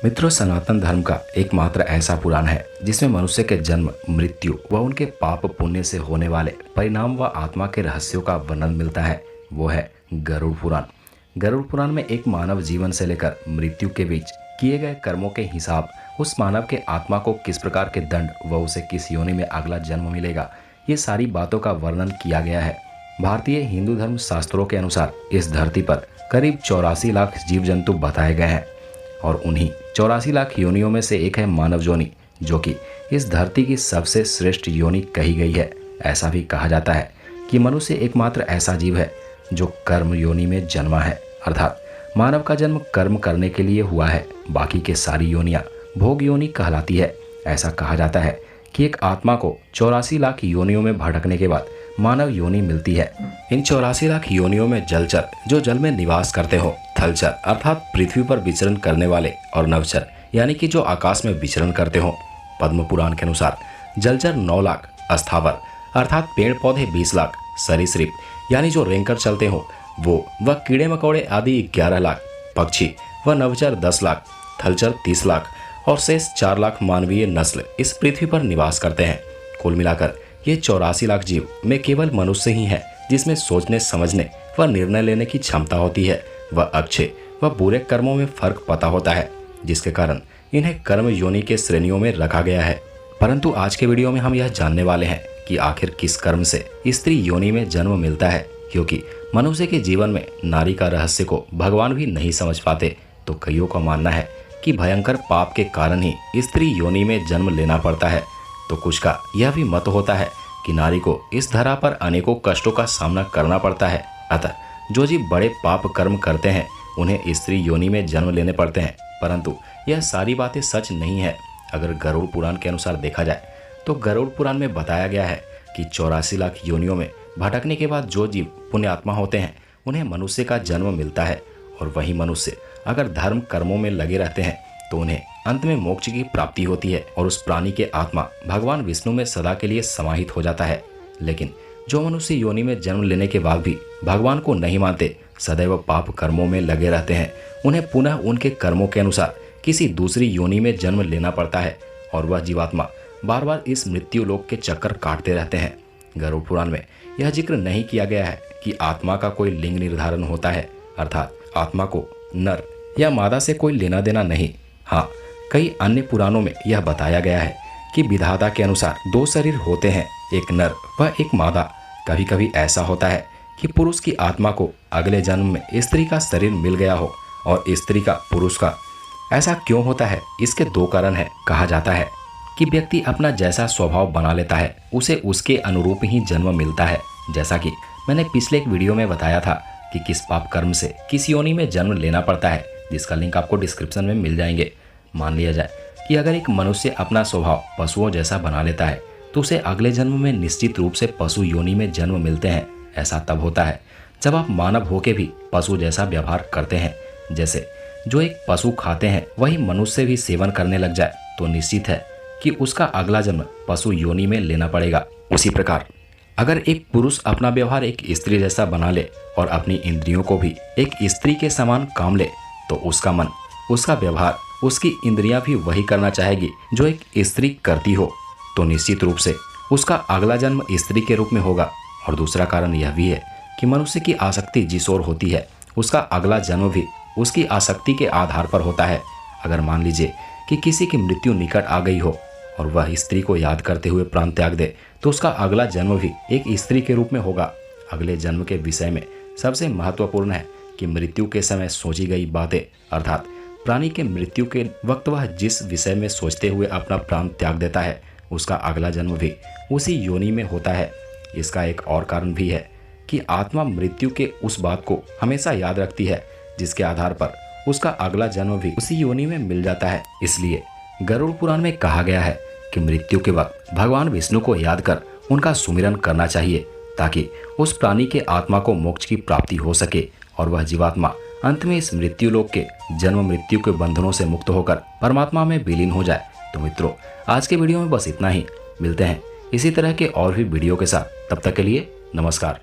मित्रों, सनातन धर्म का एकमात्र ऐसा पुराण है जिसमें मनुष्य के जन्म, मृत्यु व उनके पाप पुण्य से होने वाले परिणाम व आत्मा के रहस्यों का वर्णन मिलता है। वो है गरुड़ पुराण। गरुड़ पुराण में एक मानव जीवन से लेकर मृत्यु के बीच किए गए कर्मों के हिसाब, उस मानव के आत्मा को किस प्रकार के दंड व उसे किस योनि में अगला जन्म मिलेगा, ये सारी बातों का वर्णन किया गया है। भारतीय हिंदू धर्म शास्त्रों के अनुसार इस धरती पर करीब 84 लाख जीव जंतु बताए गए हैं और उन्हीं 84 लाख योनियों में से एक है मानव योनि, जो कि इस धरती की सबसे श्रेष्ठ योनि कही गई है। ऐसा भी कहा जाता है कि मनुष्य एकमात्र ऐसा जीव है जो कर्म योनि में जन्मा है, अर्थात मानव का जन्म कर्म करने के लिए हुआ है। बाकी के सारी योनियां भोग योनि कहलाती है। ऐसा कहा जाता है कि एक आत्मा को 84 लाख योनियों में भटकने के बाद मानव योनि मिलती है। इन 84 लाख योनियों में जलचर जो जल में निवास करते हो, थलचर अर्थात पृथ्वी पर विचरण करने वाले, और नभचर यानी कि जो आकाश में विचरण करते हो। पद्म पुराण के अनुसार जलचर 9 लाख, अस्थावर अर्थात पेड़ पौधे 20 लाख, सरीसृप यानी जो रेंगकर चलते हो वो व कीड़े मकोड़े आदि 11 लाख, पक्षी व नभचर 10 लाख, थलचर 30 लाख और शेष 4 लाख मानवीय नस्ल इस पृथ्वी पर निवास करते हैं। कुल मिलाकर ये 84 लाख जीव में केवल मनुष्य ही है जिसमें सोचने, समझने व निर्णय लेने की क्षमता होती है। वह अच्छे व बुरे कर्मों में फर्क पता होता है, जिसके कारण इन्हें कर्म योनि के श्रेणियों में रखा गया है। परंतु आज के वीडियो में हम यह जानने वाले हैं कि आखिर किस कर्म से स्त्री योनि में जन्म मिलता है, क्योंकि मनुष्य के जीवन में नारी का रहस्य को भगवान भी नहीं समझ पाते। तो कईयों का मानना है कि भयंकर पाप के कारण ही स्त्री योनि में जन्म लेना पड़ता है, तो कुछ का यह भी मत होता है कि नारी को इस धरा पर अनेकों कष्टों का सामना करना पड़ता है। अतः जो जीव बड़े पाप कर्म करते हैं उन्हें स्त्री योनि में जन्म लेने पड़ते हैं। परंतु यह सारी बातें सच नहीं है। अगर गरुड़ पुराण के अनुसार देखा जाए तो गरुड़ पुराण में बताया गया है कि 84 लाख योनियों में भटकने के बाद जो जीव पुण्यात्मा होते हैं उन्हें मनुष्य का जन्म मिलता है, और वही मनुष्य अगर धर्म कर्मों में लगे रहते हैं तो उन्हें अंत में मोक्ष की प्राप्ति होती है और उस प्राणी के आत्मा भगवान विष्णु में सदा के लिए समाहित हो जाता है। लेकिन जो मनुष्य योनि में जन्म लेने के बाद भी भगवान को नहीं मानते, सदैव पाप कर्मों में लगे रहते हैं, उन्हें पुनः उनके कर्मों के अनुसार किसी दूसरी योनि में जन्म लेना पड़ता है और वह जीवात्मा बार बार इस मृत्यु लोक के चक्कर काटते रहते हैं। गरुड़ पुराण में यह जिक्र नहीं किया गया है कि आत्मा का कोई लिंग निर्धारण होता है, अर्थात आत्मा को नर या मादा से कोई लेना देना नहीं। हाँ, कई अन्य पुराणों में यह बताया गया है कि विधाता के अनुसार 2 शरीर होते हैं, एक नर व एक मादा। कभी कभी ऐसा होता है कि पुरुष की आत्मा को अगले जन्म में स्त्री का शरीर मिल गया हो और स्त्री का पुरुष का। ऐसा क्यों होता है? इसके 2 कारण है। कहा जाता है कि व्यक्ति अपना जैसा स्वभाव बना लेता है उसे उसके अनुरूप ही जन्म मिलता है। जैसा कि मैंने पिछले एक वीडियो में बताया था कि किस पाप कर्म से किस योनि में जन्म लेना पड़ता है, जिसका लिंक आपको डिस्क्रिप्शन में मिल जाएंगे। मान लिया जाए कि अगर एक मनुष्य अपना स्वभाव पशुओं जैसा बना लेता है तो उसे अगले जन्म में निश्चित रूप से पशु योनि में जन्म मिलते हैं। ऐसा तब होता है जब आप मानव होके भी पशु जैसा व्यवहार करते हैं। जैसे जो एक पशु खाते हैं वही मनुष्य भी सेवन करने लग जाए तो निश्चित है कि उसका अगला जन्म पशु योनि में लेना पड़ेगा। उसी प्रकार अगर एक पुरुष अपना व्यवहार एक स्त्री जैसा बना ले और अपनी इंद्रियों को भी एक स्त्री के समान काम ले तो उसका मन, उसका व्यवहार, उसकी इंद्रियां भी वही करना चाहेगी जो एक स्त्री करती हो, तो निश्चित रूप से उसका अगला जन्म स्त्री के रूप में होगा। और दूसरा कारण यह भी है कि मनुष्य की आसक्ति जिस ओर होती है उसका अगला जन्म भी उसकी आसक्ति के आधार पर होता है। अगर मान लीजिए कि किसी की मृत्यु निकट आ गई हो और वह स्त्री को याद करते हुए प्राण त्याग दे तो उसका अगला जन्म भी एक स्त्री के रूप में होगा। अगले जन्म के विषय में सबसे महत्वपूर्ण है कि मृत्यु के समय सोची गई बातें, अर्थात प्राणी के मृत्यु के वक्त वह जिस विषय में सोचते हुए अपना प्राण त्याग देता है उसका अगला जन्म भी उसी योनि में होता है। इसका एक और कारण भी है कि आत्मा मृत्यु के उस बात को हमेशा याद रखती है जिसके आधार पर उसका अगला जन्म भी उसी योनि में मिल जाता है। इसलिए गरुड़ पुराण में कहा गया है कि मृत्यु के वक्त भगवान विष्णु को याद कर उनका सुमिरन करना चाहिए ताकि उस प्राणी के आत्मा को मोक्ष की प्राप्ति हो सके और वह जीवात्मा अंत में इस मृत्यु लोक के जन्म मृत्यु के बंधनों से मुक्त होकर परमात्मा में विलीन हो जाए। तो मित्रों, आज के वीडियो में बस इतना ही। मिलते हैं इसी तरह के और भी वीडियो के साथ। तब तक के लिए नमस्कार।